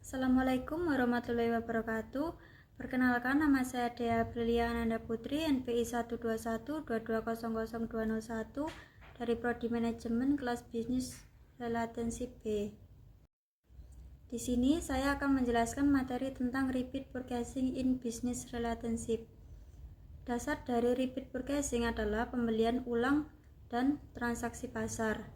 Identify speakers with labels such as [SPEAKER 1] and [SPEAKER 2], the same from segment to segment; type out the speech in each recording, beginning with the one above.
[SPEAKER 1] Assalamualaikum warahmatullahi wabarakatuh. Perkenalkan, nama saya Dea Aprilia Ananda Putri, NPI 12122000201 dari Prodi Manajemen kelas Bisnis Relationship B. Di sini saya akan menjelaskan materi tentang repeat purchasing in business relationship. Dasar dari repeat purchasing adalah pembelian ulang dan transaksi pasar.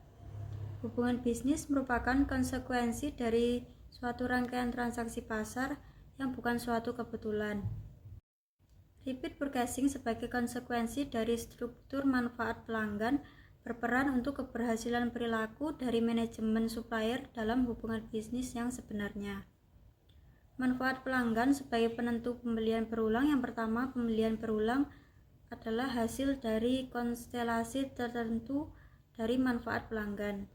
[SPEAKER 1] Hubungan bisnis merupakan konsekuensi dari suatu rangkaian transaksi pasar yang bukan suatu kebetulan. Repeat purchasing sebagai konsekuensi dari struktur manfaat pelanggan berperan untuk keberhasilan perilaku dari manajemen supplier dalam hubungan bisnis yang sebenarnya. Manfaat pelanggan sebagai penentu pembelian berulang. Yang pertama, pembelian berulang adalah hasil dari konstelasi tertentu dari manfaat pelanggan.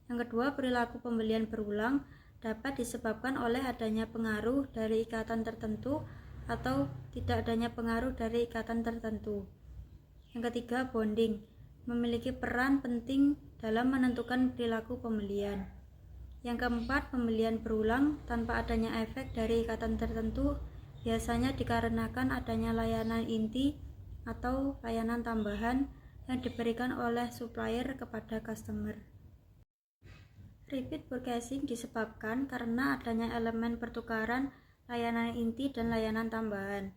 [SPEAKER 1] Yang kedua, perilaku pembelian berulang dapat disebabkan oleh adanya pengaruh dari ikatan tertentu atau tidak adanya pengaruh dari ikatan tertentu. Yang ketiga, bonding memiliki peran penting dalam menentukan perilaku pembelian. Yang keempat, pembelian berulang tanpa adanya efek dari ikatan tertentu biasanya dikarenakan adanya layanan inti atau layanan tambahan yang diberikan oleh supplier kepada customer. Repeat purchasing disebabkan karena adanya elemen pertukaran layanan inti dan layanan tambahan.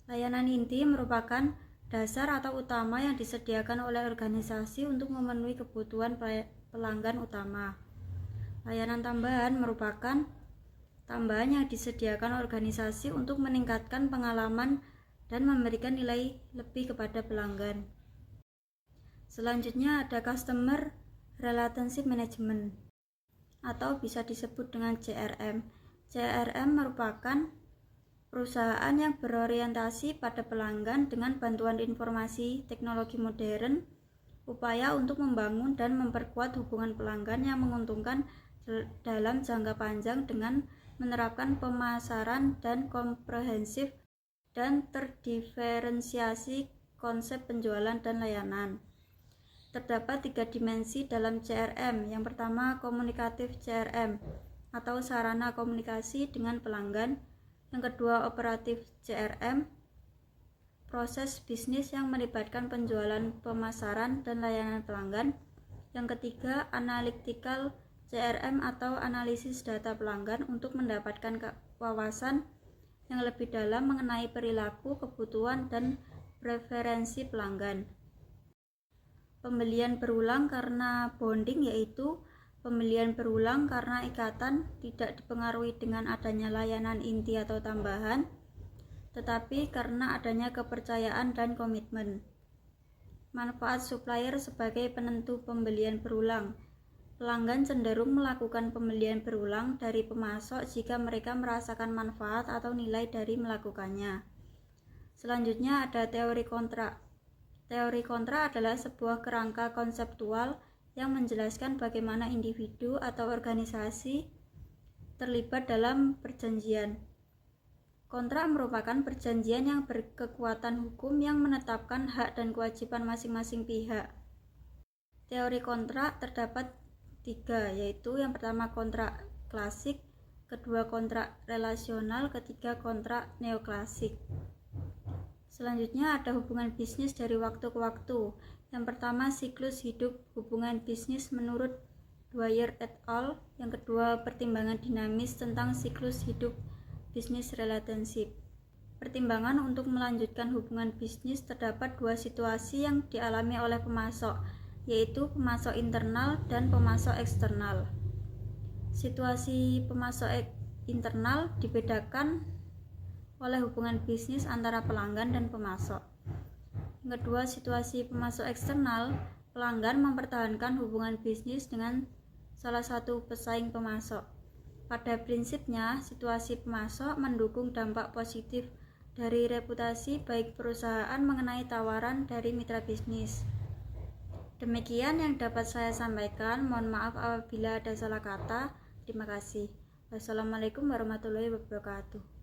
[SPEAKER 1] Layanan inti merupakan dasar atau utama yang disediakan oleh organisasi untuk memenuhi kebutuhan pelanggan utama. Layanan tambahan merupakan tambahan yang disediakan organisasi untuk meningkatkan pengalaman dan memberikan nilai lebih kepada pelanggan. Selanjutnya ada Customer Relationship Management, atau bisa disebut dengan CRM. CRM merupakan perusahaan yang berorientasi pada pelanggan dengan bantuan informasi teknologi modern, upaya untuk membangun dan memperkuat hubungan pelanggan yang menguntungkan dalam jangka panjang dengan menerapkan pemasaran dan komprehensif dan terdiferensiasi konsep penjualan dan layanan. Terdapat 3 dimensi dalam CRM. Yang pertama, komunikatif CRM atau sarana komunikasi dengan pelanggan. Yang kedua, operatif CRM, proses bisnis yang melibatkan penjualan, pemasaran, dan layanan pelanggan. Yang ketiga, analytical CRM atau analisis data pelanggan untuk mendapatkan wawasan yang lebih dalam mengenai perilaku, kebutuhan, dan preferensi pelanggan. Pembelian berulang karena bonding, yaitu pembelian berulang karena ikatan tidak dipengaruhi dengan adanya layanan inti atau tambahan, tetapi karena adanya kepercayaan dan komitmen. Manfaat supplier sebagai penentu pembelian berulang. Pelanggan cenderung melakukan pembelian berulang dari pemasok jika mereka merasakan manfaat atau nilai dari melakukannya. Selanjutnya ada teori kontrak. Teori kontrak adalah sebuah kerangka konseptual yang menjelaskan bagaimana individu atau organisasi terlibat dalam perjanjian. Kontrak merupakan perjanjian yang berkekuatan hukum yang menetapkan hak dan kewajiban masing-masing pihak. Teori kontrak terdapat 3, yaitu yang pertama kontrak klasik, kedua kontrak relasional, ketiga kontrak neoklasik. Selanjutnya ada hubungan bisnis dari waktu ke waktu. Yang pertama, siklus hidup hubungan bisnis menurut Dwyer et al. Yang kedua, pertimbangan dinamis tentang siklus hidup bisnis relationship. Pertimbangan untuk melanjutkan hubungan bisnis terdapat 2 situasi yang dialami oleh pemasok, yaitu pemasok internal dan pemasok eksternal. Situasi pemasok internal dibedakan oleh hubungan bisnis antara pelanggan dan pemasok. Yang kedua, situasi pemasok eksternal, pelanggan mempertahankan hubungan bisnis dengan salah satu pesaing pemasok. Pada prinsipnya, situasi pemasok mendukung dampak positif dari reputasi baik perusahaan mengenai tawaran dari mitra bisnis. Demikian yang dapat saya sampaikan. Mohon maaf apabila ada salah kata. Terima kasih. Wassalamualaikum warahmatullahi wabarakatuh.